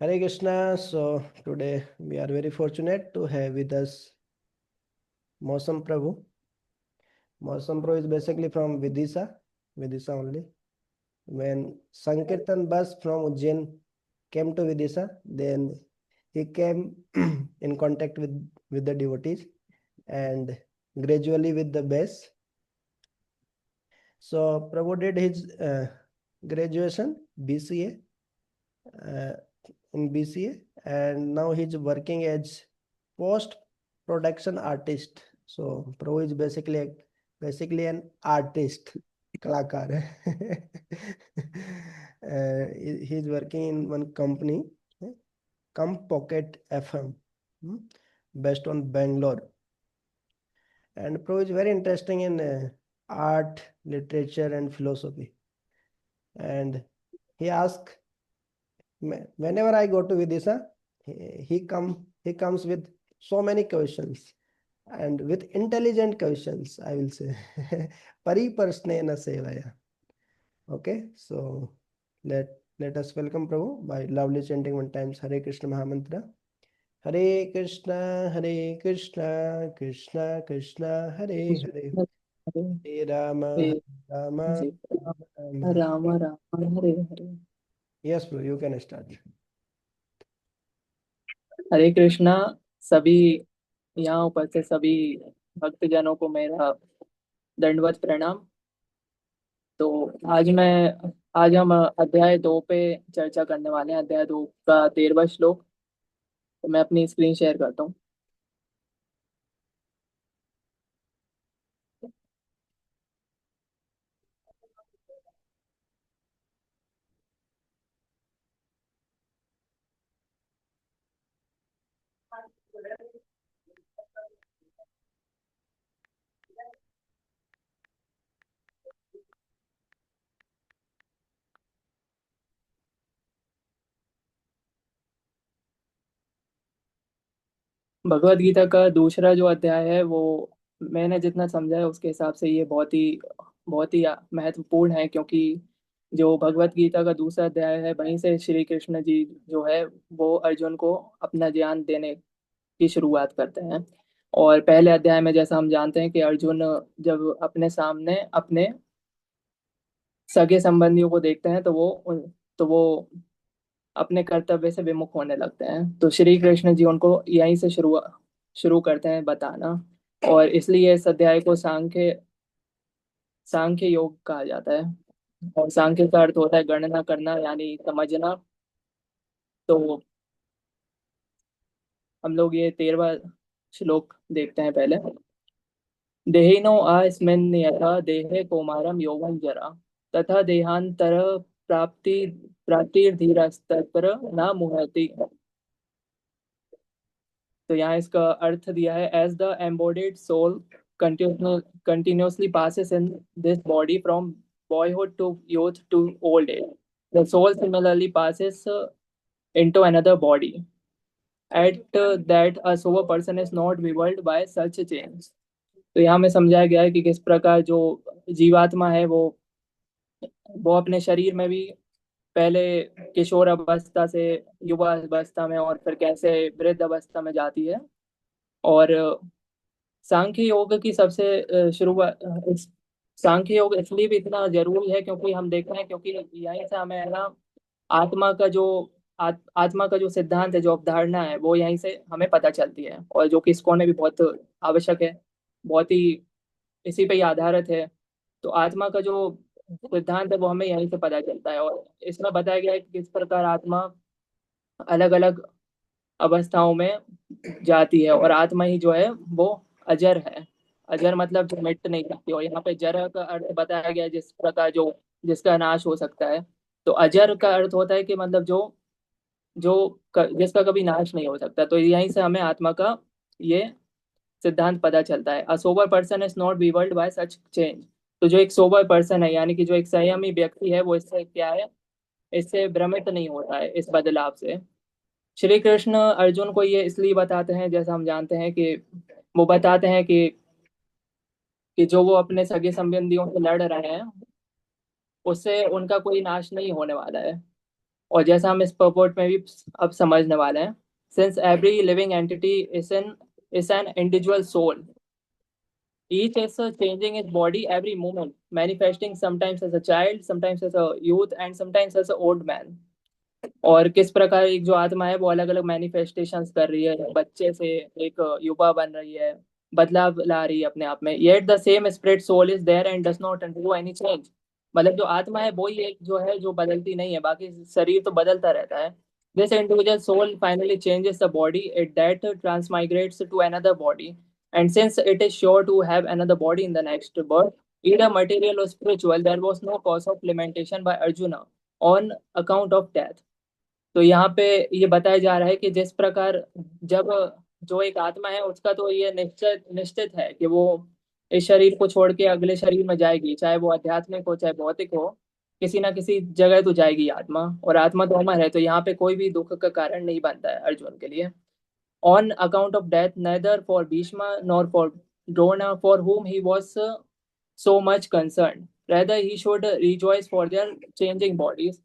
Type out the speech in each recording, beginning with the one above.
Hare Krishna. So today we are very fortunate to have with us Mosam Prabhu. Mosam Prabhu is basically from Vidisha only. When Sankirtan bus from Ujjain came to Vidisha, then he came in contact with the devotees and gradually with the base. So Prabhu did his graduation BCA uh, in BCA, and now he's working as post production artist. So Prabhu is basically an artist, कलाकार है. He's working in one company, Come Pocket FM, based on Bangalore. And Prabhu is very interesting in art, literature, and philosophy. And he asks, whenever I go to Vidisha, he comes with so many questions and with intelligent questions, I will say. Pariparsnena sevaya. Okay, so let us welcome Prabhu by loudly chanting one times Hare Krishna Mahamantra. Hare Krishna, Hare Krishna, Krishna Krishna, Hare Hare, Hare Hare Rama, Hare Hare Rama, ji Rama. Ram Ram Hare Hare Yes, Prabhu, you can start. हरे कृष्णा सभी यहाँ उपस्थित सभी भक्तजनों को मेरा दंडवत प्रणाम। तो आज हम अध्याय 2 पे चर्चा करने वाले हैं। अध्याय 2 का 13वां श्लोक। तो मैं अपनी स्क्रीन शेयर करता हूँ। भगवत गीता का दूसरा जो अध्याय है वो मैंने जितना समझा है उसके हिसाब से ये बहुत ही महत्वपूर्ण है, क्योंकि जो भगवत गीता का दूसरा अध्याय है वहीं से श्री कृष्ण जी जो है वो अर्जुन को अपना ज्ञान देने की शुरुआत करते हैं। और पहले अध्याय में जैसा हम जानते हैं कि अर्जुन जब अपने सामने अपने सगे संबंधियों को देखते हैं तो वो अपने कर्तव्य से विमुख होने लगते हैं। तो श्री कृष्ण जी उनको यहीं से शुरू करते हैं बताना। और इसलिए इस अध्याय को सांख्य योग कहा जाता है। और सांख्य का अर्थ होता है गणना करना, यानी समझना। तो हम लोग ये 13वां श्लोक देखते हैं पहले। देहिनो अस्मिन् यथा देहे कौमारं यौवन जरा तथा देहांतर प्राप्ति प्राप्तिर्धीरस्तत्र न मुह्यति। तो यहाँ इसका अर्थ दिया है, as the embodied soul continuously passes in this body from boyhood to youth to old age, the soul similarly passes into another body. At that a sober person is not bewildered by such change. तो यहाँ में समझाया गया है कि किस प्रकार जो जीवात्मा है वो अपने शरीर में भी पहले किशोर अवस्था से युवा अवस्था में और फिर कैसे वृद्ध अवस्था में जाती है। और सांख्य योग की सबसे शुरुआत सांख्य योग इसलिए भी इतना जरूरी है क्योंकि हम देख रहे हैं, क्योंकि यहीं से हमें है ना आत्मा का जो आत्मा का जो सिद्धांत है, जो अवधारणा है, वो यहीं से हमें पता चलती है, और जो कि इस्कॉन में भी बहुत आवश्यक है, बहुत ही इसी पे ही आधारित है। तो आत्मा का जो सिद्धांत है वो हमें यहीं से पता चलता है। और इसमें बताया गया है कि किस प्रकार आत्मा अलग अलग अवस्थाओं में जाती है, और आत्मा ही जो है वो अजर है। अजर मतलब जो मिट नहीं सकती। और यहाँ पे जर का अर्थ बताया गया है जिस प्रकार जो जिसका नाश हो सकता है। तो अजर का अर्थ होता है कि मतलब जिसका कभी नाश नहीं हो सकता। तो यहीं से हमें आत्मा का ये सिद्धांत पता चलता है। A sober person is not bewildered by such change. तो जो एक सोबर पर्सन है, यानी कि जो एक संयमी व्यक्ति है, वो इससे क्या है, इससे भ्रमित नहीं होता है इस बदलाव से। श्री कृष्ण अर्जुन को ये इसलिए बताते हैं, जैसा हम जानते हैं कि वो बताते हैं कि जो वो अपने सगे संबंधियों से लड़ रहे हैं उससे उनका कोई नाश नहीं होने वाला है। और जैसा हम इस पॉइंट में भी अब समझने वाले हैं, since every living entity is an individual soul, each is changing its body every moment, manifesting sometimes as a child, sometimes as a youth, and sometimes as an old man. और किस प्रकार एक जो आत्मा है वो अलग अलग मैनिफेस्टेशंस कर रही है, बच्चे से एक युवा बन रही है, बदलाव ला रही है अपने आप में। Yet the same spirit soul is there and does not undergo any change. मतलब जो आत्मा है वही एक जो है जो बदलती नहीं है, बाकी शरीर तो बदलता रहता है। This individual soul finally changes the body it that transmigrates to another body, and since it is sure to have another body in the next birth, either material or spiritual, there was no cause of lamentation by Arjuna on account of death. तो यहाँ पे ये बताया जा रहा है कि जिस प्रकार जब जो एक आत्मा है उसका तो ये निश्चित निश्चित है कि वो इस शरीर को छोड़ के अगले शरीर में जाएगी, चाहे वो आध्यात्मिक हो चाहे भौतिक हो, किसी ना किसी जगह तो जाएगी आत्मा, और आत्मा तो अमर है, तो यहाँ पे कोई भी दुख का कारण नहीं बनता है अर्जुन के लिए। On account of death neither for Bhishma nor for Drona for whom he was so much concerned, rather he should rejoice for their changing bodies.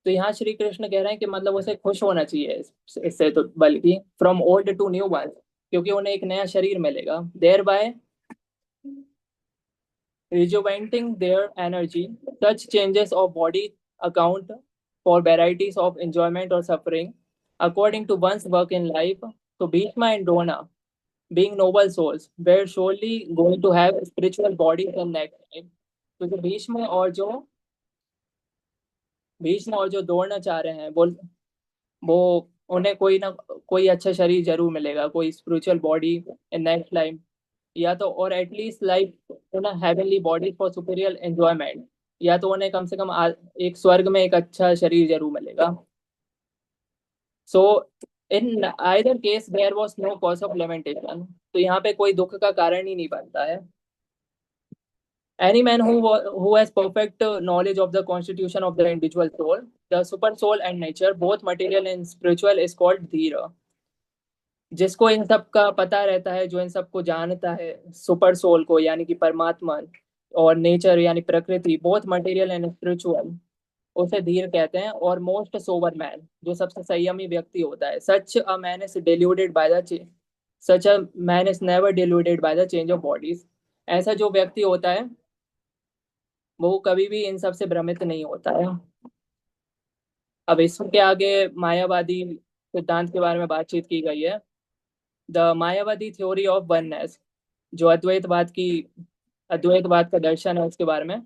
तो यहाँ श्री कृष्ण कह रहे हैं कि मतलब उसे खुश होना चाहिए इससे, तो बल्कि from old to new one, क्योंकि उन्हें एक नया शरीर मिलेगा, there by rejuvenating their energy. Such changes of body account for varieties of enjoyment or suffering according to one's work in life. So Bhishma and Drona, being noble souls, were surely going to have spiritual bodies in next time. तो जो भीष्म और जो द्रोणाचार्य हैं वो उन्हें कोई ना कोई अच्छा शरीर जरूर मिलेगा, कोई spiritual body in next life, या तो और एटलीस्ट लाइफ उन्हें heavenly body for superior enjoyment, या तो उन्हें कम से कम एक स्वर्ग में एक अच्छा शरीर जरूर मिलेगा। So in either case there was no cause of lamentation, तो यहाँ पे कोई दुख का कारण ही नहीं बनता है। Any man who has perfect knowledge of the constitution of the individual soul, the super soul and nature, both material and spiritual, is called धीर। जिसको इन सब का पता रहता है, जो इन सब को जानता है, सुपर सोल को यानी कि परमात्मा, और नेचर यानी प्रकृति, बोथ मटेरियल एंड स्पिरिचुअल, उसे धीर कहते हैं। और मोस्ट सोबर मैन, जो सबसे संयमी व्यक्ति होता है, such a man is never deluded by the change of bodies. ऐसा जो व्यक्ति होता है वो कभी भी इन सब से भ्रमित नहीं होता है। अब इसके आगे मायावादी सिद्धांत के बारे में बातचीत की गई है। The Mayavadi theory of oneness, जो अद्वैतवाद का दर्शन है उसके बारे में।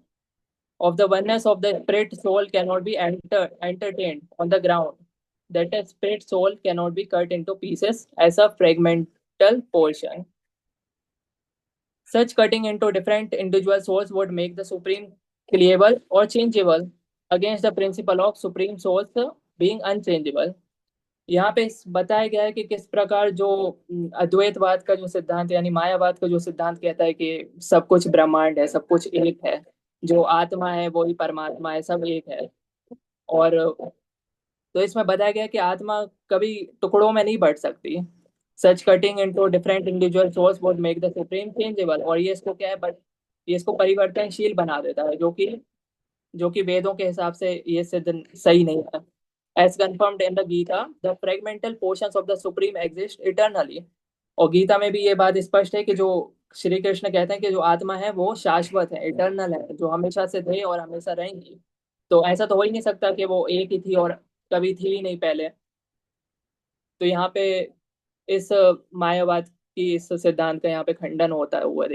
Of the oneness of the spirit soul can not be entertained on the ground that a spirit soul can not be cut into pieces as a fragmental portion. Such cutting into different individual souls would make the supreme cleavable or changeable against the principle of supreme souls being unchangeable। यहाँ पे बताया गया है कि किस प्रकार जो अद्वैतवाद का जो सिद्धांत यानी मायावाद का जो सिद्धांत कहता है कि सब कुछ ब्रह्मांड है, सब कुछ एक है, जो आत्मा है वही परमात्मा है, सब एक है। और तो इसमें बताया गया कि आत्मा कभी टुकड़ों में नहीं बढ़ सकती। Such cutting into different individual souls would make the supreme changeable, और ये इसको क्या है, बट ये इसको परिवर्तनशील बना देता है, जो कि वेदों के हिसाब से ये सिद्ध सही नहीं है। As confirmed in the Gita, the fragmental portions of the supreme exist eternally. और गीता में भी ये बात स्पष्ट है कि जो श्री कृष्ण कहते हैं कि जो आत्मा है वो शाश्वत है, इटर्नल है, जो हमेशा से थे और हमेशा रहेंगी। तो ऐसा तो हो ही नहीं सकता कि वो एक ही थी और कभी थी ही नहीं पहले। तो यहाँ पे इस मायावाद की इस सिद्धांत का यहाँ पे खंडन होता है हुआ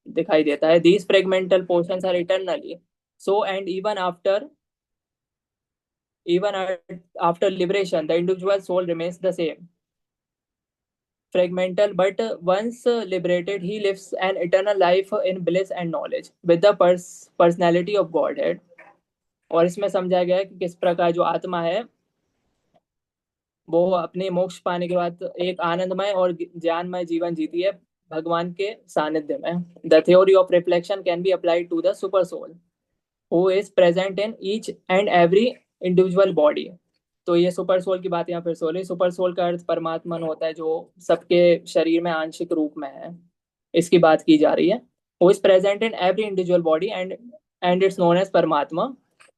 दिखाई देता है। These fragmental portions are eternally so, and even after liberation the individual soul remains the same, fragmental, but once liberated he lives an eternal life in bliss and knowledge with the personality of Godhead। और इसमें समझाया गया है कि किस प्रकार जो आत्मा है वो अपने मोक्ष पाने के बाद एक आनंदमय और ज्ञानमय जीवन जीती है भगवान के सानिध्य में। The theory of reflection can be applied to the super soul who is present in each and every individual body. तो ये सुपर सोल की बात यहाँ फिर सो रही। सुपर सोल का अर्थ परमात्मा होता है, जो सबके शरीर में आंशिक रूप में है, इसकी बात की जा रही है। Who is present in every individual body and it's known as Paramatma.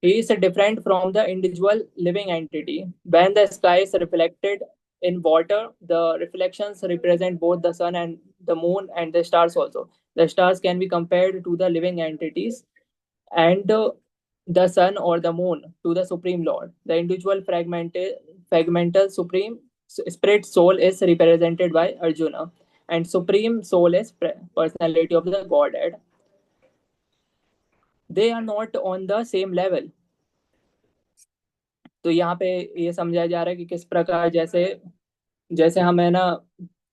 He is different from the individual living entity. When the sky is reflected in water, the reflections represent both the sun and the moon and the stars also. The stars can be compared to the living entities, and the sun or the moon to the supreme lord. The individual fragmental supreme spirit soul is represented by Arjuna, and supreme soul is personality of the godhead. They are not on the same level. तो यहाँ पे ये समझाया जा रहा है कि किस प्रकार जैसे जैसे हम है ना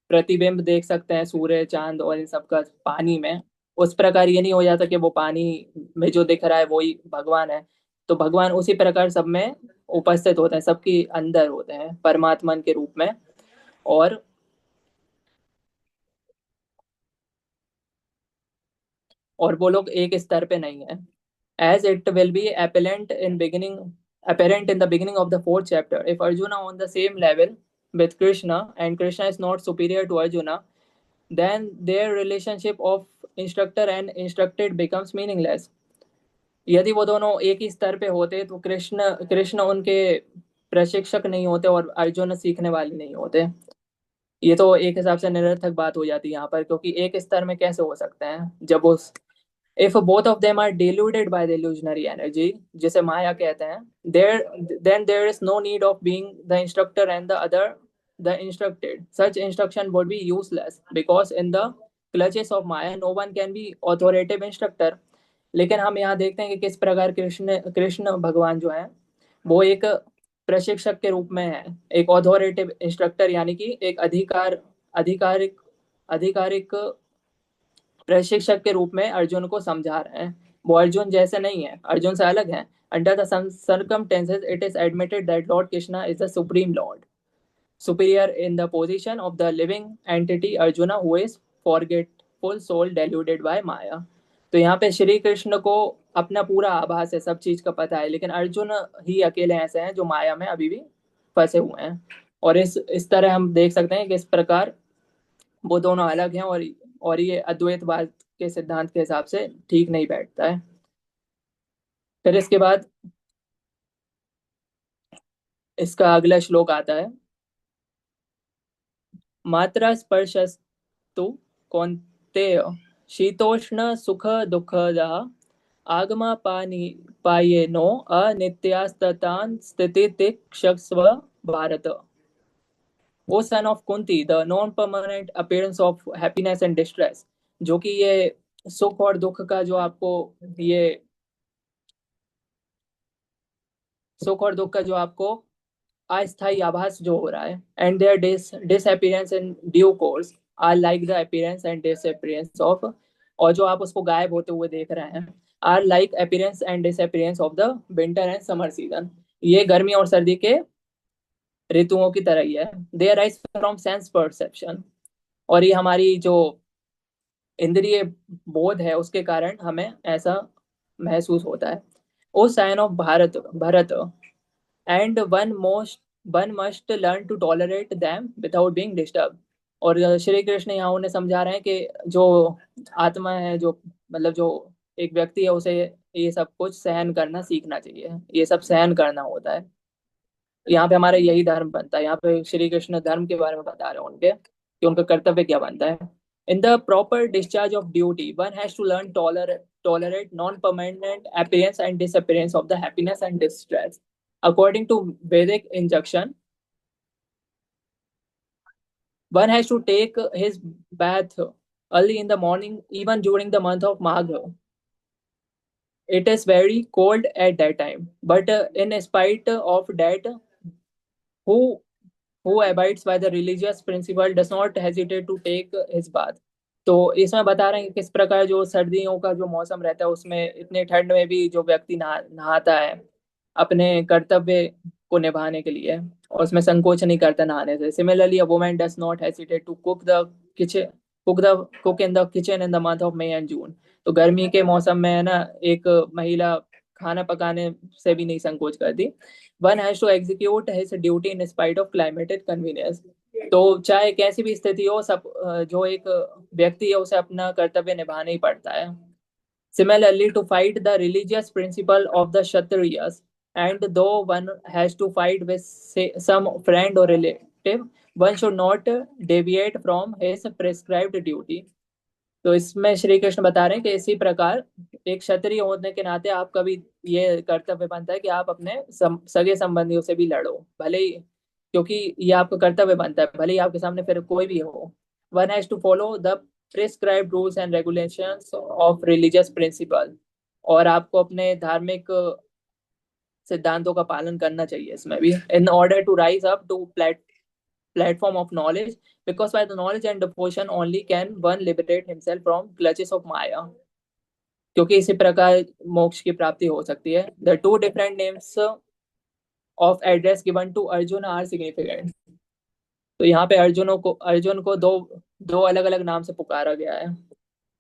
प्रतिबिंब देख सकते हैं सूर्य चांद और इन सब का पानी में, उस प्रकार ये नहीं हो जाता कि वो पानी में जो दिख रहा है वही भगवान है। तो भगवान उसी प्रकार सब में उपस्थित होते हैं, सबके अंदर होते हैं परमात्मा के रूप में। और वो लोग एक स्तर पे नहीं है। As it will be apparent in the beginning of the fourth chapter, if Arjuna on the same level with Krishna and Krishna is not superior to Arjuna, then their relationship of instructor and instructed becomes meaningless. यदि वो दोनों एक ही स्तर पे होते तो कृष्ण कृष्ण उनके प्रशिक्षक नहीं होते और अर्जुन सीखने वाले नहीं होते। ये तो एक हिसाब से निरर्थक बात हो जाती है यहाँ पर, क्योंकि एक स्तर में कैसे हो सकते हैं जब उस if both of them are deluded by the illusionary energy, जिसे माया कहते हैं, then there is no need of being the instructor and the other the instructed. Such instruction would be useless because in the clutches of Maya no one can be authoritative instructor. लेकिन हम यहाँ देखते हैं कि किस प्रकार कृष्ण कृष्ण भगवान जो है वो एक प्रशिक्षक के रूप में है, एक ऑथोरेटिव इंस्ट्रक्टर, यानी कि एक आधिकारिक आधिकारिक प्रशिक्षक के रूप में अर्जुन को समझा रहे हैं। वो अर्जुन जैसे नहीं है, अर्जुन से अलग है। Under the circumstances it is admitted that Lord Krishna is the supreme lord, superior in the position of the living entity Arjuna, who is forgetful soul deluded by Maya. तो यहाँ पे श्री कृष्ण को अपना पूरा आभास है, सब चीज का पता है, लेकिन अर्जुन ही अकेले ऐसे हैं जो माया में अभी भी फंसे हुए हैं। और इस तरह हम देख सकते हैं कि इस प्रकार वो दोनों अलग हैं, और ये अद्वैतवाद के सिद्धांत के हिसाब से ठीक नहीं बैठता है। फिर इसके बाद इसका अगला श्लोक आता है, मात्रा स्पर्शस्तु कौन्तेय शीतोष्ण सुख दुःखदः आगमा पानी पायेनो अनित्यास्ततान् स्थितितिक्षस्व Bharata. O son of Kunti, the non permanent appearance of happiness and distress, जो कि ये सुख और दुख का जो आपको ये सुख और दुख का जो आपको अस्थायी आभास जो हो रहा है, and their disappearance in due course are like the appearance and disappearance of, और जो आप उसको गायब होते हुए देख रहे हैं, are like appearance and disappearance of the winter and summer season. ये गर्मी और सर्दी के ऋतुओं की तरह ही है। दे अराइज फ्रॉम सेंस परसेप्शन, और ये हमारी जो इंद्रिय बोध है उसके कारण हमें ऐसा महसूस होता है। O scion of Bharata Bharat, and one must learn to tolerate them without being disturb. और श्री कृष्ण यहाँ उन्हें समझा रहे हैं कि जो आत्मा है, जो मतलब जो एक व्यक्ति है, उसे ये सब कुछ सहन करना सीखना चाहिए, ये सब सहन करना होता है। यहाँ पे हमारा यही धर्म बनता है। यहाँ पे श्री कृष्ण धर्म के बारे में बता रहे हैं उनके कि उनका कर्तव्य क्या बनता है। In the proper discharge of duty one has to learn tolerate non permanent appearance and disappearance of the happiness and distress. According to Vedic injunction, one has to take his bath early in the morning, even during the month of Magh. It is very cold at that time, but in spite of that, who who abides by the religious principle does not hesitate to take his bath. तो इसमें बता रहे हैं कि किस प्रकार जो सर्दियों का जो मौसम रहता है उसमें इतने ठंड में भी जो व्यक्ति नहाता है अपने कर्तव्य को निभाने के लिए, और उसमें संकोच नहीं करता नहाने से। Similarly a woman does not hesitate to kitchen cook in the kitchen in the month of May and June. तो गर्मी के मौसम में है ना एक महिला खाना पकाने से भी नहीं संकोच करती। One has to execute his duty in spite of climated convenience. तो चाहे कैसी भी स्थिति हो, सब जो एक व्यक्ति है उसे अपना कर्तव्य निभाना ही पड़ता है। Similarly, to fight the religious principle of the Kshatriyas, and though one has to fight with say, some friend or relative, one should not deviate from his prescribed duty. तो इसमें श्री कृष्ण बता रहे हैं कि इसी प्रकार एक क्षत्रिय होने के नाते आपका भी ये कर्तव्य बनता है कि आप अपने सगे संबंधियों से भी लड़ो, भले ही, क्योंकि ये आपका कर्तव्य बनता है, भले ही आपके सामने फिर कोई भी हो. One has to follow the prescribed rules and regulations of religious principle. और आपको अपने धार्मिक सिद्धांतों का पालन करना चाहिए इसमें भी, in order to rise up to platform of knowledge, because by the knowledge and devotion only can one liberate himself from clutches of Maya. क्योंकि इसी प्रकार मोक्ष की प्राप्ति हो सकती है. The two different names of address given to Arjuna are significant. तो यहाँ पे अर्जुन को दो दो अलग अलग नाम से पुकारा गया है,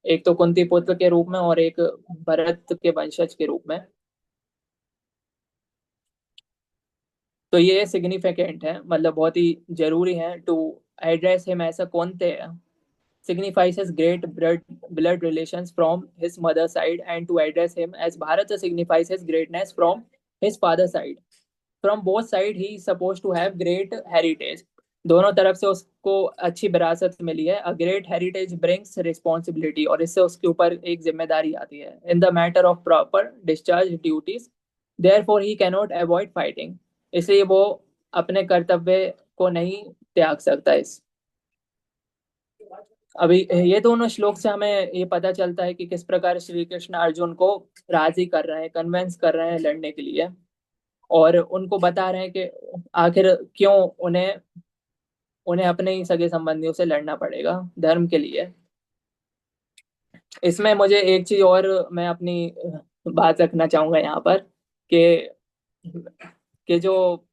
एक तो कुंती पुत्र के रूप में और एक भरत के वंशज के रूप में. तो ये सिग्निफिकेंट है, मतलब बहुत ही जरूरी है. टू एड्रेस हिम ऐसा कौनते signifies his great blood relations from his mother's side, and to address him as Bharata signifies his greatness from his father's side. From both sides he is supposed to have great heritage. दोनों तरफ से उसको अच्छी विरासत मिली है. A great heritage brings responsibility, और इससे उसके ऊपर एक जिम्मेदारी आती है. In the matter of proper discharge duties, therefore he cannot avoid fighting. इसलिए वो अपने कर्तव्य को नहीं त्याग सकता. इस अभी ये दोनों श्लोक से हमें ये पता चलता है कि किस प्रकार श्री कृष्ण अर्जुन को राजी कर रहे हैं, कन्वेंस कर रहे हैं लड़ने के लिए, और उनको बता रहे हैं कि आखिर क्यों उन्हें उन्हें अपने ही सगे संबंधियों से लड़ना पड़ेगा धर्म के लिए. इसमें मुझे एक चीज और मैं अपनी बात रखना चाहूंगा यहाँ पर, कि जो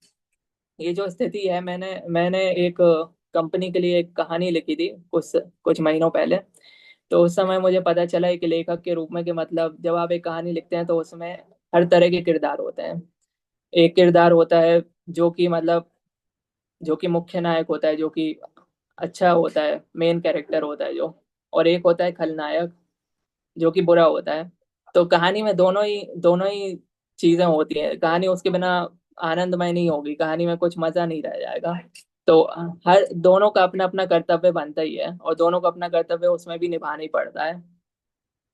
ये जो स्थिति है, मैंने मैंने एक कंपनी के लिए एक कहानी लिखी थी कुछ कुछ महीनों पहले. तो उस समय मुझे पता चला एक लेखक के रूप में कि मतलब जब आप एक कहानी लिखते हैं तो उसमें हर तरह के किरदार होते हैं. एक किरदार होता है जो कि मतलब जो कि मुख्य नायक होता है, जो कि अच्छा होता है, मेन कैरेक्टर होता है जो, और एक होता है खलनायक जो कि बुरा होता है. तो कहानी में दोनों ही चीजें होती हैं. कहानी उसके बिना आनंदमय नहीं होगी, कहानी में कुछ मजा नहीं रह जाएगा. तो हर दोनों का अपना अपना कर्तव्य बनता ही है, और दोनों का अपना कर्तव्य उसमें भी निभाना ही पड़ता है.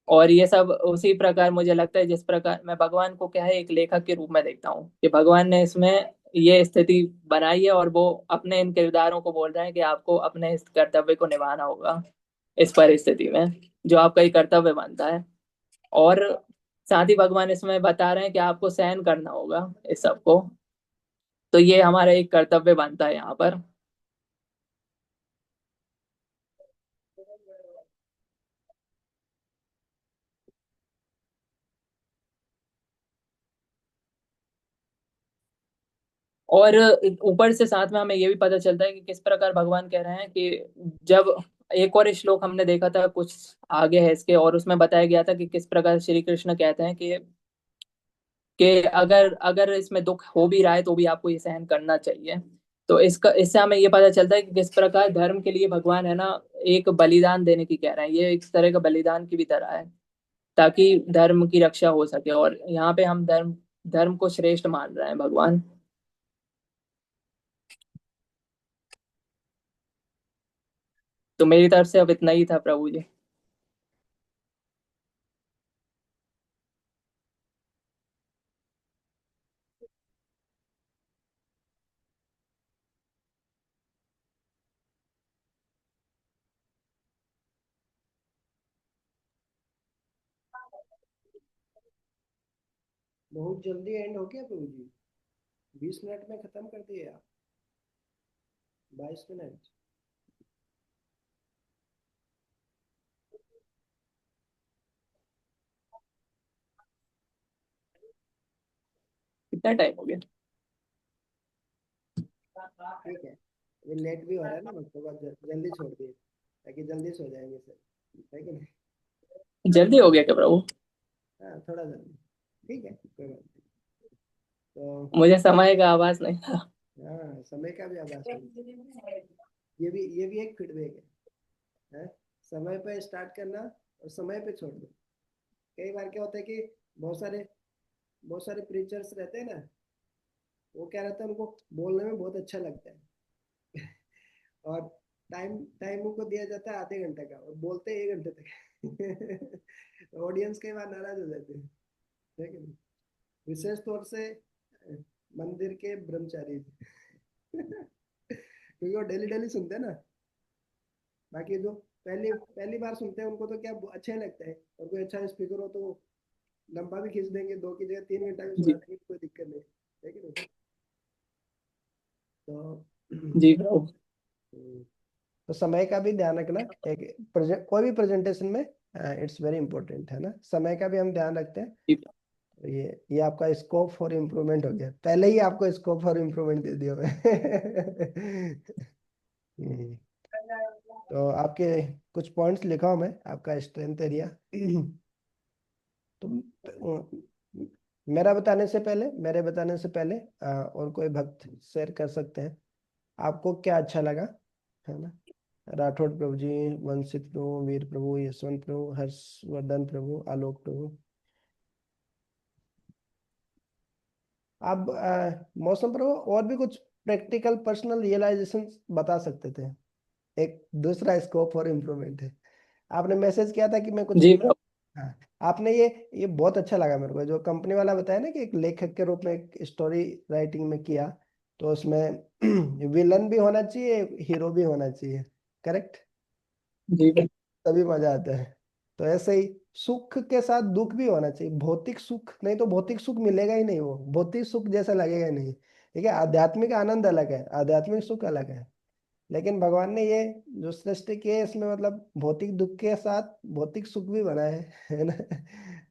और ये सब उसी प्रकार मुझे लगता है जिस प्रकार मैं भगवान को क्या है एक लेखक के रूप में देखता हूँ, कि भगवान ने इसमें ये स्थिति बनाई है, और वो अपने इन किरदारों को बोल रहे हैं कि आपको अपने इस कर्तव्य को निभाना होगा इस परिस्थिति में, जो आपका ही कर्तव्य बनता है. और साथ ही भगवान इसमें बता रहे हैं कि आपको सहन करना होगा इस सबको. तो ये हमारा एक कर्तव्य बनता है यहाँ पर. और ऊपर से साथ में हमें ये भी पता चलता है कि किस प्रकार भगवान कह रहे हैं कि जब एक और श्लोक हमने देखा था कुछ आगे है इसके, और उसमें बताया गया था कि किस प्रकार श्री कृष्ण कहते हैं कि अगर अगर इसमें दुख हो भी रहा है तो भी आपको ये सहन करना चाहिए. तो इससे हमें ये पता चलता है कि किस प्रकार धर्म के लिए भगवान है ना एक बलिदान देने की कह रहे हैं. ये एक तरह का बलिदान की भी तरह है, ताकि धर्म की रक्षा हो सके. और यहाँ पे हम धर्म धर्म को श्रेष्ठ मान रहे हैं भगवान. तो मेरी तरफ से अब इतना ही था प्रभु जी. बहुत जल्दी एंड हो गया प्रभु जी, 20 मिनट में खत्म कर दिए आप, 22 मिनट. कितना टाइम हो गया? ठीक है, ये लेट भी हो रहा है ना, उसके बाद जल्दी छोड़ दिए ताकि जल्दी सो जाएंगे सर, है कि नहीं. जल्दी हो गया क्या प्रभु? हाँ थोड़ा जल्दी, ठीक है कोई बात नहीं. तो मुझे समय का आवाज नहीं था. हाँ, समय का भी आभास नहीं. ये भी एक फीडबैक है. समय पे स्टार्ट करना और समय पे छोड़ दो. कई बार क्या होता है कि बहुत सारे प्रीचर्स रहते हैं ना, वो क्या रहता है, उनको बोलने में बहुत अच्छा लगता है और टाइम टाइम उनको दिया जाता है आधे घंटे का और बोलते हैं 1 घंटे तक ऑडियंस कई बार नाराज हो जाते हैं, है कि नहीं? विशेष तौर से मंदिर के ब्रह्मचारी क्योंकि वो डेली डेली सुनते हैं ना। बाकी जो पहली पहली बार सुनते हैं उनको तो क्या अच्छा लगता है, और कोई अच्छा स्पीकर हो तो वो लंबा भी खींच देंगे, 2 की जगह 3 घंटा भी सुना जी देंगे, कोई दिक्कत नहीं, है कि नहीं? तो जी प्रभु। तो समय का भी ध्यान रखना। एक कोई भी प्रेजेंटेशन में इट्स वेरी इंपॉर्टेंट, है ना, समय का भी हम ध्यान रखते हैं। जी तो ये आपका स्कोप फॉर इम्प्रूवमेंट हो गया, पहले ही आपको स्कोप फॉर इम्प्रूवमेंट दे दिया मैं हम्म, तो आपके कुछ पॉइंट्स लिखा हूं मैं, आपका स्ट्रेंथ एरिया तो मेरे बताने से पहले और कोई भक्त शेयर कर सकते हैं आपको क्या अच्छा लगा, है ना? राठौड़ प्रभु जी, वंशित प्रभु, वीर प्रभु, यशवंत प्रभु, हर्षवर्धन प्रभु, आलोक प्रभु। आप मौसम प्रभु और भी कुछ प्रैक्टिकल पर्सनल रियलाइजेशन बता सकते थे, एक दूसरा स्कोप और इम्प्रूवमेंट है। आपने मैसेज किया था कि मैं कुछ, जी प्रभु। हाँ, आपने ये बहुत अच्छा लगा मेरे को, जो कंपनी वाला बताया ना कि एक लेखक के रूप में एक स्टोरी राइटिंग में किया, तो उसमें विलन भी होना चाहिए, हीरो भी होना चाहिए, करेक्ट, जी प्रभु। तभी मजा आता है। तो ऐसे ही सुख के साथ दुख भी होना चाहिए, भौतिक सुख नहीं तो भौतिक सुख मिलेगा ही नहीं, वो भौतिक सुख जैसा लगेगा ही नहीं। ठीक है, आध्यात्मिक आनंद अलग है, आध्यात्मिक सुख अलग है, लेकिन भगवान ने ये जो सृष्टि की है इसमें मतलब भौतिक दुख के साथ भौतिक सुख भी बनाए है ना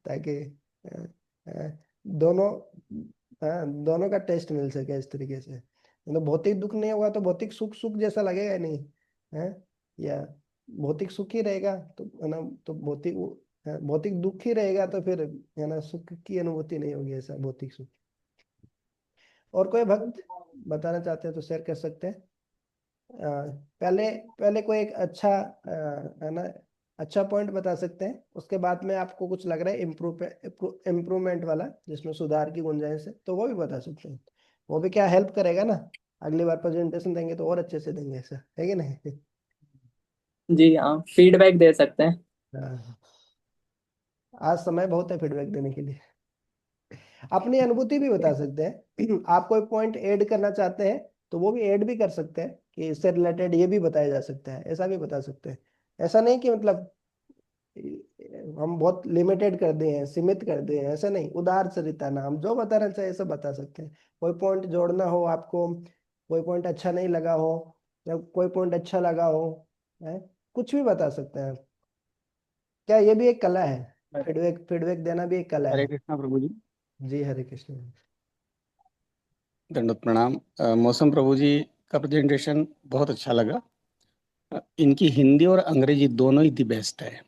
ताकि अ, दोनों दोनों का टेस्ट मिल सके इस तरीके से। तो भौतिक दुख नहीं होगा तो भौतिक सुख सुख जैसा लगेगा ही नहीं, है, या भौतिक सुख ही रहेगा तो, है ना, तो भौतिक दुख ही रहेगा तो फिर, है ना, सुख की अनुभूति नहीं होगी, ऐसा भौतिक सुख। और कोई भक्त बताना चाहते हैं तो शेयर कर सकते हैं। पहले पहले कोई एक अच्छा है ना, अच्छा पॉइंट बता सकते हैं, उसके बाद में आपको कुछ लग रहा है इम्प्रूवमेंट वाला जिसमें सुधार की गुंजाइश है, तो वो भी बता सकते हैं। वो भी क्या हेल्प करेगा ना, अगली बार प्रेजेंटेशन देंगे तो और अच्छे से देंगे, ऐसा है कि नहीं जी हाँ, फीडबैक दे सकते हैं। हाँ, आज समय बहुत है फीडबैक देने के लिए। अपनी अनुभूति भी बता सकते हैं आप कोई पॉइंट ऐड करना चाहते हैं तो वो भी ऐड भी कर सकते हैं कि इससे रिलेटेड ये भी बताया जा सकता है, ऐसा भी बता सकते हैं। ऐसा नहीं कि मतलब हम बहुत लिमिटेड कर दिए हैं, सीमित कर दिए हैं, ऐसा नहीं, उदार चरिता नाम जो बताना चाहिए सब बता सकते हैं। कोई पॉइंट जोड़ना हो आपको, कोई पॉइंट अच्छा नहीं लगा हो या कोई पॉइंट अच्छा लगा हो, है, कुछ भी बता सकते हैं। क्या ये भी एक कला है, फीडबैक फीडबैक देना भी एक कला हरे है। कृष्णा प्रभु जी। जी हरे कृष्ण। दंडोत प्रणाम। मौसम प्रभु जी का प्रेजेंटेशन बहुत अच्छा लगा। इनकी हिंदी और अंग्रेजी दोनों ही दी बेस्ट है।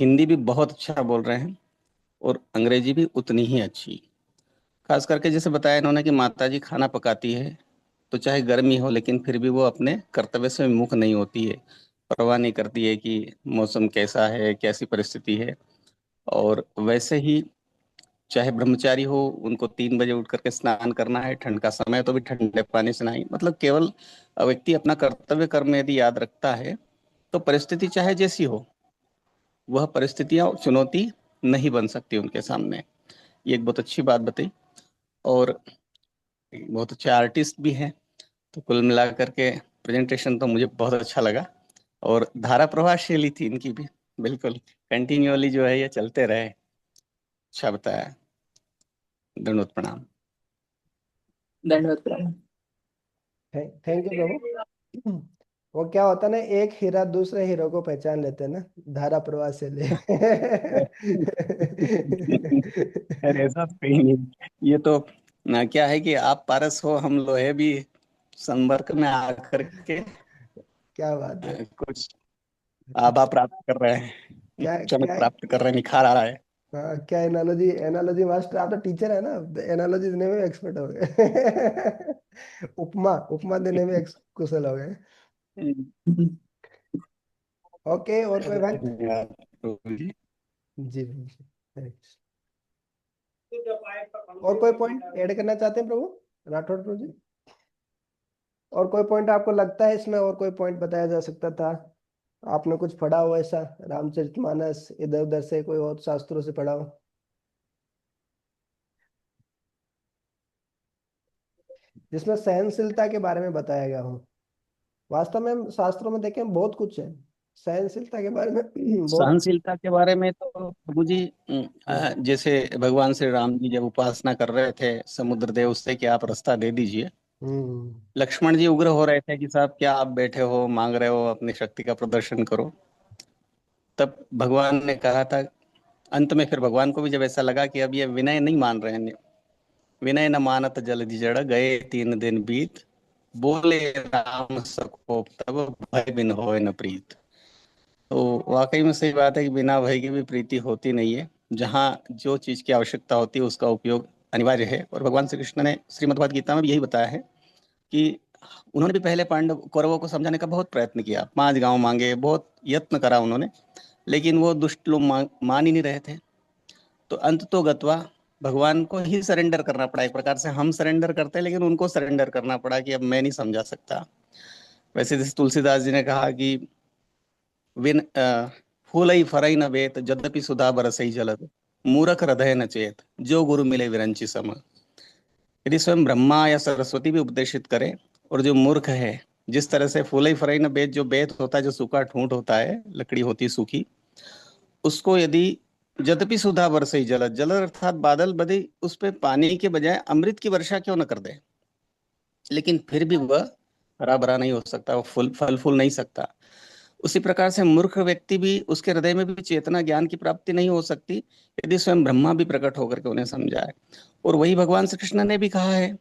हिंदी भी बहुत अच्छा बोल रहे हैं और अंग्रेजी भी उतनी ही अच्छी। खास करके जैसे बताया इन्होंने कि माता जी खाना पकाती है तो चाहे गर्मी हो लेकिन फिर भी वो अपने कर्तव्य से विमुख नहीं होती है, परवाह नहीं करती है कि मौसम कैसा है, कैसी परिस्थिति है। और वैसे ही चाहे ब्रह्मचारी हो, उनको 3 बजे उठ करके स्नान करना है, ठंड का समय है तो भी ठंडे पानी से नहाए। मतलब केवल व्यक्ति अपना कर्तव्य कर्म यदि याद रखता है तो परिस्थिति चाहे जैसी हो, वह परिस्थितियां चुनौती नहीं बन सकती उनके सामने। ये एक बहुत अच्छी बात बताई। और बहुत अच्छे आर्टिस्ट भी हैं। तो कुल मिलाकर के प्रेजेंटेशन तो मुझे बहुत अच्छा लगा। और धारा प्रवाह शैली थी इनकी भी, बिल्कुल कंटिन्यूअली जो है ये चलते रहे। अच्छा बताया। दंडवत प्रणाम। धन्यवाद प्रभु। थैंक यू प्रभु। वो क्या होता है ना, एक हीरा दूसरे हीरो को पहचान लेते हैं ना, धारा प्रवाह से ले अरे ऐसा तो कहीं नहीं। ये तो ना क्या है कि आप पारस हो, हम लोहे भी संपर्क में आकर के क्या बात है। कुछ आभा प्राप्त कर रहे हैं, क्या चमक क्या प्राप्त कर रहे हैं, निखार आ रहा है। हाँ, क्या एनालॉजी, एनालॉजी मास्टर, आप तो टीचर है ना, एनालॉजी देने में एक्सपर्ट हो गए उपमा उपमा देने में कुशल हो गए। हम्म। ओके, और कोई अरे बात? धन्यवाद। प्रभु जी। जी प्रभु जी। Thanks। और कोई पॉइंट ऐड करना चाहते हैं प्रभु राठौड़ प्रभु जी? और कोई पॉइंट आपको लगता है इसमें और कोई पॉइंट बताया जा सकता था? आपने कुछ पढ़ा हो ऐसा रामचरितमानस इधर उधर से, कोई और शास्त्रों से पढ़ा हो जिसमें सहनशीलता के बारे में बताया गया हो? वास्तव में हम शास्त्रों में देखें बहुत कुछ है सहनशीलता के बारे में बहुत। सहनशीलता के बारे में तो प्रभु जी जैसे भगवान श्री राम जी जब उपासना कर रहे थे समुद्र देव से कि आप रास्ता दे दीजिए, हम्म। लक्ष्मण जी उग्र हो रहे थे कि साहब क्या आप बैठे हो मांग रहे हो, अपनी शक्ति का प्रदर्शन करो। तब भगवान ने कहा था, अंत में फिर भगवान को भी जब ऐसा लगा कि अब ये विनय नहीं मान रहे हैं, विनय न मानत जलधि जड़ गए 3 दिन बीत, बोले राम सकोप तब भय बिन होय न प्रीत। तो वाकई में सही बात है कि बिना भय की भी प्रीति होती नहीं है। जहाँ जो चीज की आवश्यकता होती है उसका उपयोग अनिवार्य है। और भगवान श्री कृष्ण ने श्रीमद् भगवद गीता में भी यही बताया है कि उन्होंने भी पहले पांडव कौरवों को समझाने का बहुत प्रयत्न किया, 5 गांव मांगे, बहुत यत्न करा उन्होंने, लेकिन वो दुष्ट लोग मान ही नहीं रहे थे। तो अंत तो गत्वा भगवान को ही सरेंडर करना पड़ा। एक प्रकार से हम सरेंडर करते हैं, लेकिन उनको सरेंडर करना पड़ा कि अब मैं नहीं समझा सकता। वैसे जैसे तुलसीदास जी ने कहा कि विन फूलई फरई न वेत यद्यपि सुधा बरसई जलद, मूरख हृदय न चेत जो गुरु मिले विरंची सम। यदि स्वयं ब्रह्मा या सरस्वती भी उपदेशित करे और जो मूर्ख है, जिस तरह से फूलई फरई न बेत, जो बेत होता है, जो सूखा ठूंठ होता है, लकड़ी होती है सूखी, उसको यदि यद्यपि सुधा बरसई जलद, जल अर्थात बादल बदे उस पे पानी के बजाय अमृत की वर्षा क्यों न कर दे, लेकिन फिर भी वह हरा भरा नहीं हो सकता, वो फल फूल नहीं सकता। उसी प्रकार से मूर्ख व्यक्ति भी, उसके हृदय में भी चेतना ज्ञान की प्राप्ति नहीं हो सकती यदि स्वयं ब्रह्मा भी प्रकट होकर के उन्हें समझाए। और वही भगवान श्री कृष्ण ने भी कहा है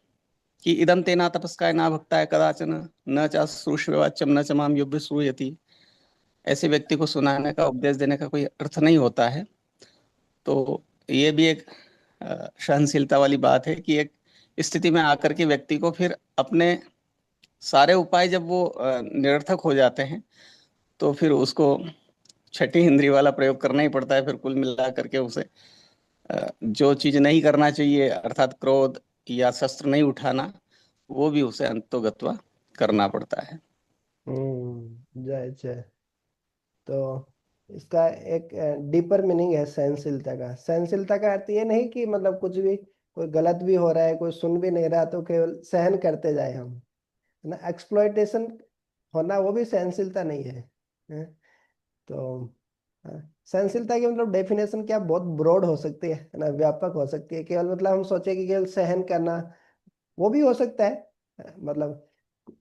कि इदम तेना तपस्काय ना भक्ताय कदाचन न चाश्रूषवाच्यम न च माम युभ्य श्रूयति। ऐसे व्यक्ति को सुनाने का, उपदेश देने का कोई अर्थ नहीं होता है। तो ये भी एक सहनशीलता वाली बात है कि एक स्थिति में आकर के व्यक्ति को फिर अपने सारे उपाय जब वो निरर्थक हो जाते हैं, तो फिर उसको छठी इंद्री वाला प्रयोग करना ही पड़ता है। फिर कुल मिला करके उसे जो चीज नहीं करना चाहिए, अर्थात क्रोध या शस्त्र नहीं उठाना, वो भी उसे अंतोगत्वा करना पड़ता है। जय जय। तो इसका एक डीपर मीनिंग है सहनशीलता का। सहनशीलता का अर्थ ये नहीं कि मतलब कुछ भी, कोई गलत भी हो रहा है, कोई सुन भी नहीं रहा तो केवल सहन करते जाए हम, है ना। एक्सप्लॉइटेशन होना वो भी सहनशीलता नहीं है? तो सहनशीलता की मतलब डेफिनेशन क्या बहुत ब्रॉड हो सकती है ना, व्यापक हो सकती है। केवल मतलब हम सोचे कि केवल सहन करना, वो भी हो सकता है। मतलब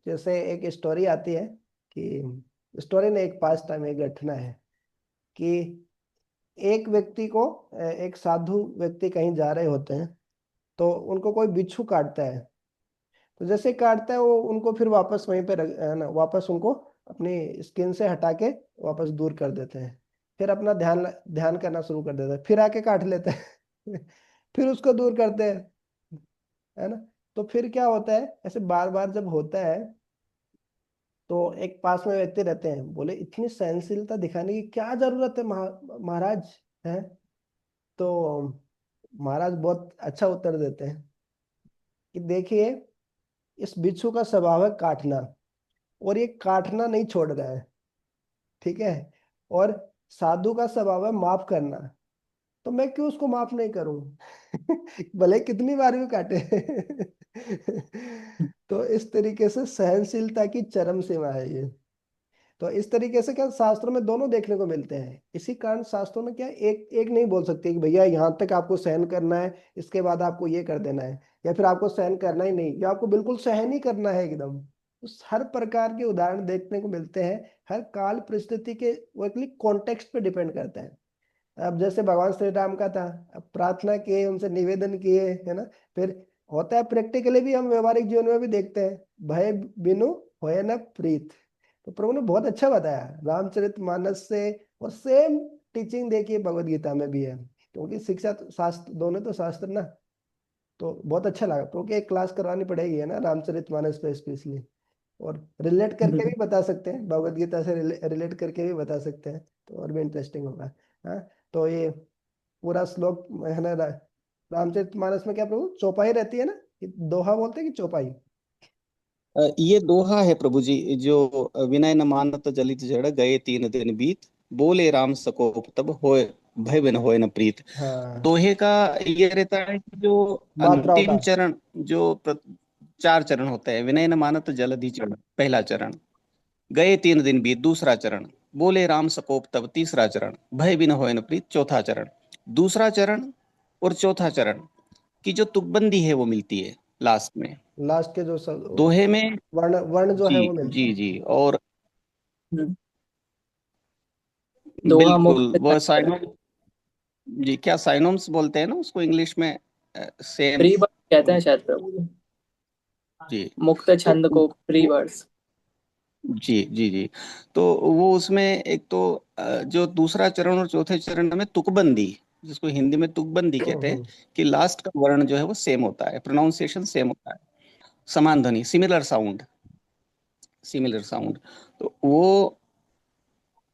जैसे एक स्टोरी आती है कि, स्टोरी ने एक पास टाइम एक घटना है कि एक व्यक्ति को, एक साधु व्यक्ति कहीं जा रहे होते हैं तो उनको कोई बिच्छू काटता है। तो जैसे काटता है वो उनको फिर वापस वहीं पे है ना, वापस उनको अपनी स्किन से हटा के वापस दूर कर देते हैं। फिर अपना ध्यान ध्यान करना शुरू कर देते हैं, फिर आके काट लेते हैं फिर उसको दूर करते हैं, है ना। तो फिर क्या होता है, ऐसे बार बार जब होता है तो एक पास में व्यक्ति रहते हैं, बोले इतनी सहनशीलता दिखाने की क्या जरूरत है महाराज, है। तो महाराज बहुत अच्छा उत्तर देते हैं कि देखिए, इस बिच्छू का स्वभाव है काटना, और ये काटना नहीं छोड़ रहा है, ठीक है। और साधु का स्वभाव है माफ करना, तो मैं क्यों उसको माफ नहीं करूं भले कितनी बार भी काटे तो इस तरीके से सहनशीलता की चरम सीमा है ये। तो इस तरीके से क्या शास्त्रों में दोनों देखने को मिलते हैं। इसी कारण शास्त्रों में क्या एक एक नहीं बोल सकते कि भैया यहाँ तक आपको सहन करना है, इसके बाद आपको ये कर देना है, या फिर आपको सहन करना ही नहीं, या आपको बिल्कुल सहन ही करना है एकदम। तो हर प्रकार के उदाहरण देखने को मिलते हैं, हर काल परिस्थिति के, वो एक कॉन्टेक्स्ट पे डिपेंड करता है। अब जैसे भगवान श्री राम का था, अब प्रार्थना किए, उनसे निवेदन किए, है ना। फिर होता है प्रैक्टिकली भी, हम व्यवहारिक जीवन में भी देखते हैं, भय बिनु होए न प्रीत। तो प्रभु ने बहुत अच्छा बताया रामचरितमानस से, और सेम टीचिंग देखिए भगवद गीता में भी है, क्योंकि शिक्षा तो शास्त्र, दोनों तो शास्त्र ना। तो बहुत अच्छा लगा, क्योंकि एक क्लास करवानी पड़ेगी, है ना, रामचरितमानस पे स्पेशली। और रिलेट करके भी बता सकते हैं, भगवद गीता से रिलेट करके भी बता सकते हैं, तो और भी इंटरेस्टिंग होगा। हाँ, तो ये पूरा श्लोक है ना रामचरितमानस में क्या प्रभु चौपाई रहती है ना, कि दोहा बोलते हैं कि चौपाई? ये दोहा है प्रभु जी, जो विनय न मानत जलित जड़ गए 3 दिन बीत, बोले राम सकोप तब होए भय बिन होए न प्रीत। हाँ, दोहे का ये रहता है कि जो मात्राओं का। अंतिम चरण, जो 4 चरण होते हैं, विनय न मानत जलधि चरण पहला चरण, गए 3 दिन बीत दूसरा चरण, बोले राम सकोप तब तीसरा चरण, भय बिन होए न प्रीत चौथा चरण। दूसरा चरण और चौथा चरण की जो तुकबंदी है वो मिलती है लास्ट में, लास्ट के जो दोहे में। वर्ण वर्ण जो जी है वो मिलते जी हैं। जी। और हम्म, दोहा बिल्कुल मुक्त वो छंद साइनोम, जी क्या साइनोम्स बोलते हैं ना उसको इंग्लिश में, सेम। फ्री वर्स कहते हैं शायद प्रभु जी। जी। मुक्त तो छंद को फ्री वर्स। जी जी जी। तो वो उसमें एक तो जो दूसरा चरण और चौथे चरण में तुकबंदी, जिसको हिंदी में तुकबंदी कहते हैं, हम्म, कि लास्ट का वर्ण जो है वो सेम होता है, प्रोनाउंसिएशन सेम होता है, समान ध्वनि, सिमिलर साउंड, सिमिलर साउंड। तो वो,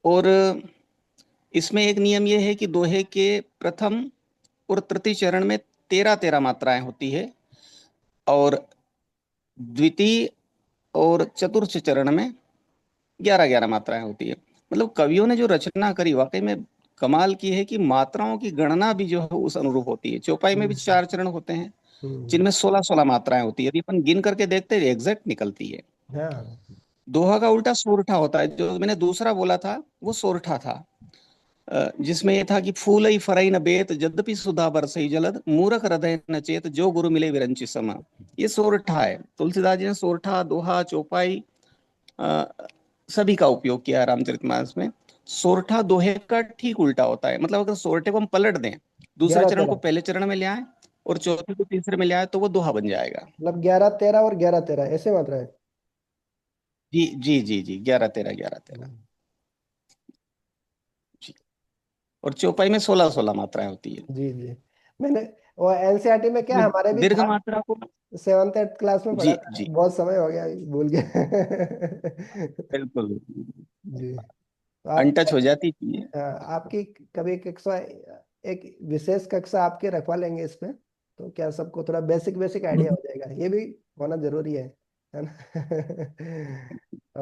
और इसमें एक नियम ये है कि दोहे के प्रथम और तृतीय चरण में 13-13 मात्राएं होती है, और द्वितीय और चतुर्थ चरण में 11-11 मात्राएं होती है। मतलब कवियों ने जो रचना करी वाकई में कमाल की है, कि मात्राओं की गणना भी जो है उस अनुरूप होती है। चौपाई में भी हम्म, 4 चरण होते हैं, हम्म, जिनमें 16-16 मात्राएं होती है, यदि अपन गिन करके देखते हैं एग्जैक्ट निकलती है। हाँ, दोहा का उल्टा सोरठा होता है, जो मैंने दूसरा बोला था वो सोरठा था, जिसमें ये था कि फूलई फरई न बेत यद्यपि सुधा बरसई जलद मूरख हृदय न चेत जो गुरु मिले विरंचि सम। ये सोरठा है। तुलसीदास जी ने सोरठा, दोहा, चौपाई अ, सभी का उपयोग किया है रामचरितमानस में। सोरठा दोहे का ठीक उल्टा होता है। मतलब अगर सोरठे को हम पलट दें, दूसरे ग्यारह चरण को तेरह पहले चरण में ले आए और चौथे को तीसरे में ले आए, तो वो दोहा बन जाएगा। मतलब 11 13 और 11 13 ऐसे मात्रा है। जी जी जी जी, 11-13, 11-13 जी। और चौपाई में 16-16 मात्राएं होती है। जी जी। मैंने वो एनसीईआरटी में क्या हमारे भी दीर्घ था, मात्रा को, 7th 8th क्लास में जी पढ़ा था, जी, बहुत समय हो गया भूल गया। बिल्कुल जी। तो आप, अनटच हो जाती चीजें। आपकी कभी कक्षा, एक विशेष कक्षा आपके रखवा लेंगे इसमें, तो क्या सबको थोड़ा बेसिक बेसिक आइडिया हो जाएगा, ये भी होना जरूरी है ना?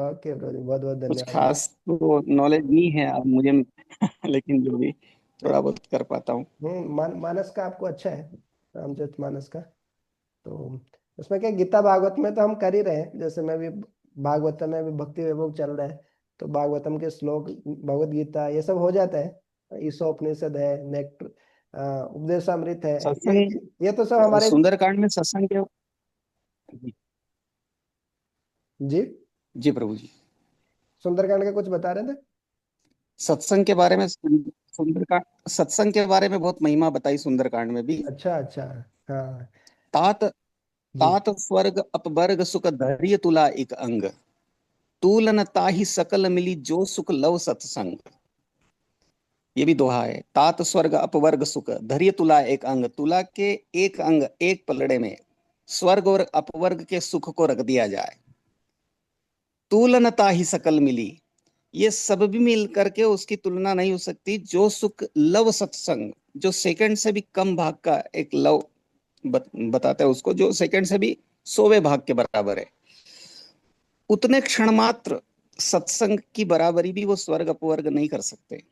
ओके ब्रो जी, बहुत बहुत कुछ धन्यवाद। खास तो नॉलेज नहीं है अब मुझे, लेकिन जो भी थोड़ा बहुत कर पाता हूँ। मानस का आपको अच्छा है, रामचरित मानस का। तो उसमें क्या गीता भागवत में तो हम कर ही रहे हैं, जैसे मैं भी भागवतम में भी भक्ति वैभव चल रहा है, तो भागवतम के श्लोक, भगवत गीता ये सब हो जाता है, ईशोपनिषद है, नेक्स्ट उपदेशामृत है, ये सत्संग, ये तो सब हमारे। सुंदरकांड में सत्संग के, जी जी, जी प्रभु जी, सुंदरकांड का कुछ बता रहे थे? सत्संग के बारे में, सुंदरकांड, सत्संग के बारे में बहुत महिमा बताई सुंदरकांड में भी। अच्छा अच्छा। हाँ। तात जी। तात स्वर्ग अपवर्ग सुख धैर्य तुला एक अंग, तूलन ताहि सकल मिली जो सुख लव सत्संग। ये भी दोहा है। तात स्वर्ग अपवर्ग सुख धैर्य तुला एक अंग, तुला के एक अंग, एक पलड़े में स्वर्ग और अपवर्ग के सुख को रख दिया जाए, तुलनता ही सकल मिली, ये सब भी मिल करके उसकी तुलना नहीं हो सकती, जो सुख लव सत्संग, जो सेकंड से भी कम भाग का एक लव बताता है उसको, जो सेकंड से भी 100वें भाग के बराबर है, उतने क्षण मात्र सत्संग की बराबरी भी वो स्वर्ग अपवर्ग नहीं कर सकते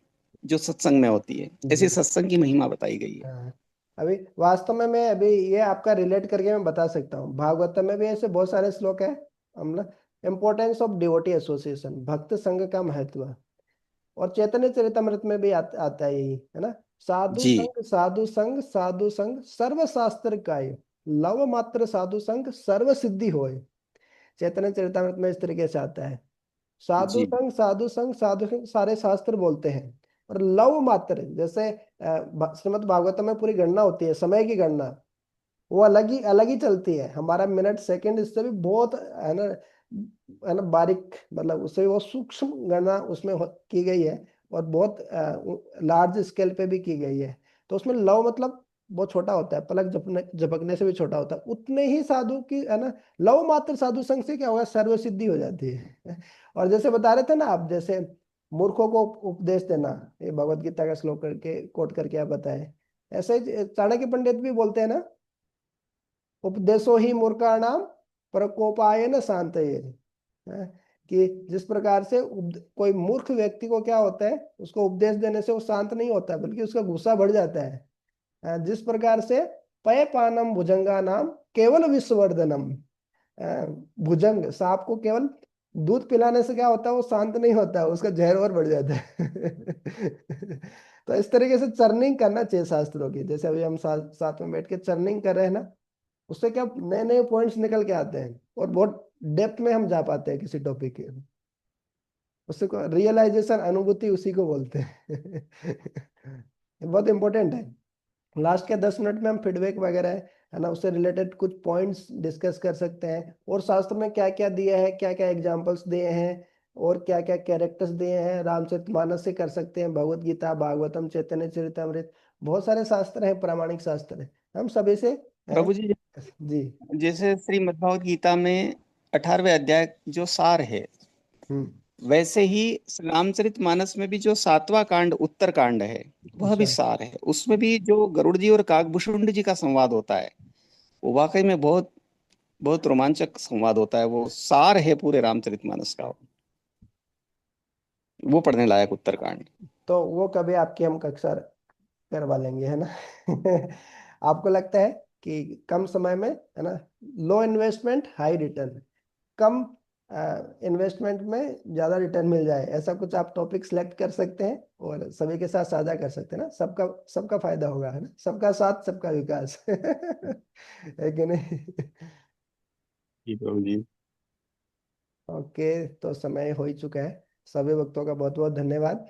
जो सत्संग में होती है। ऐसी जी। सत्संग की महिमा बताई गई है। हाँ, अभी वास्तव में मैं अभी ये आपका रिलेट करके मैं बता सकता हूँ, भागवतम में भी ऐसे बहुत सारे श्लोक है, हम ना, इम्पोर्टेंस ऑफ डिवोटी एसोसिएशन, भक्त संघ का महत्व, और चैतन्य चरितमृत में भी आता है यही, है ना? साधु जी संग साधु संग साधु संग सर्व शास्त्र काय, लव मात्र साधु संग सर्व सिद्धि होय। चैतन्य चरितमृत में इस तरीके से आता है, साधु जी संग साधु संग साधु संग सारे शास्त्र बोलते हैं, और लव मात्र जैसे श्रीमद् भागवतम में पूरी गणना होती है, समय की गणना वो अलग ही चलती है, हमारा मिनट सेकंड इससे भी बहुत है ना बारीक, मतलब उससे भी बहुत सूक्ष्म गणना उसमें की गई है, और बहुत लार्ज स्केल पे भी की गई है। तो उसमें लव मतलब बहुत छोटा होता है, पलक झपकने से भी छोटा होता है, उतने ही साधु की, है ना, लव मात्र साधु संग से क्या होगा, सर्व सिद्धि हो जाती है। और जैसे बता रहे थे ना आप, जैसे मूर्खों को उपदेश देना, ये भगवत गीता का श्लोक करके कोट करके आप बताए। ऐसे ही चाणक्य पंडित भी बोलते हैं ना, उपदेशो ही मूर्खाणाम प्रकोपाय न शांतये, कि जिस प्रकार से कोई मूर्ख व्यक्ति को क्या होता है, उसको उपदेश देने से वो शांत नहीं होता बल्कि उसका गुस्सा बढ़ जाता है। जिस प्रकार से पय पानम भुजंगा नाम केवल विश्ववर्धनम, भुजंग सांप को केवल दूध पिलाने से क्या होता है, वो शांत नहीं होता है, उसका जहर और बढ़ जाता है। तो इस तरीके से चर्निंग करना चाहिए शास्त्रों की, जैसे अभी हम साथ में बैठ के चर्निंग कर रहे हैं ना, उससे क्या नए नए पॉइंट्स निकल के आते हैं और बहुत डेप्थ में हम जा पाते हैं किसी टॉपिक के, उससे को रियलाइजेशन, अनुभूति उसी को बोलते हैं। ये बहुत इंपॉर्टेंट है। लास्ट के 10 मिनट में हम फीडबैक वगैरह है ना, उससे रिलेटेड कुछ पॉइंट्स डिस्कस कर सकते हैं, और शास्त्र में क्या क्या दिया है, क्या क्या एग्जांपल्स दिए हैं, और क्या क्या कैरेक्टर्स दिए हैं, रामचरितमानस से कर सकते हैं, भगवत गीता, भागवतम, चैतन्य चरितमृत, बहुत सारे शास्त्र हैं, प्रामाणिक शास्त्र है, हम सभी से प्रभु जी, जी। जैसे श्रीमद् भगवत गीता में 18वें अध्याय जो सार है, वैसे ही रामचरितमानस में भी जो 7वां कांड उत्तर कांड है, वह भी अच्छा। सार है। उसमें भी जो गरुड़ जी और काकभूषुंड जी का संवाद होता है, वो वाकई में बहुत बहुत रोमांचक संवाद होता है। वो सार है पूरे रामचरितमानस का, वो पढ़ने लायक उत्तरकांड। तो वो कभी आपकी हम कक्षा करवा लेंगे, है ना। आपको लगता है कि कम समय में, है ना, लो इन्वेस्टमेंट हाई रिटर्न, कम इन्वेस्टमेंट में ज्यादा रिटर्न मिल जाए, ऐसा कुछ आप टॉपिक सिलेक्ट कर सकते हैं और सभी के साथ साझा कर सकते हैं ना, सबका सबका फायदा होगा, है ना, सबका साथ सबका विकास। है कि नहीं। जी प्रभु जी। ओके, तो समय हो ही चुका है। सभी भक्तों का बहुत बहुत धन्यवाद।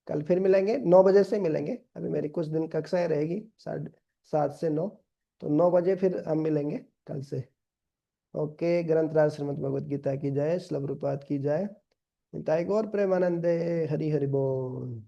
कल फिर मिलेंगे, 9 बजे से मिलेंगे। अभी मेरी कुछ दिन कक्षाएं रहेगी, 7 से 9, तो 9 बजे फिर हम मिलेंगे कल से। ओके, ग्रंथराज श्रीमद् भगवद गीता की जय, श्रील प्रभुपाद की जय, निताई गौर प्रेमानंदे, हरि हरि बोल।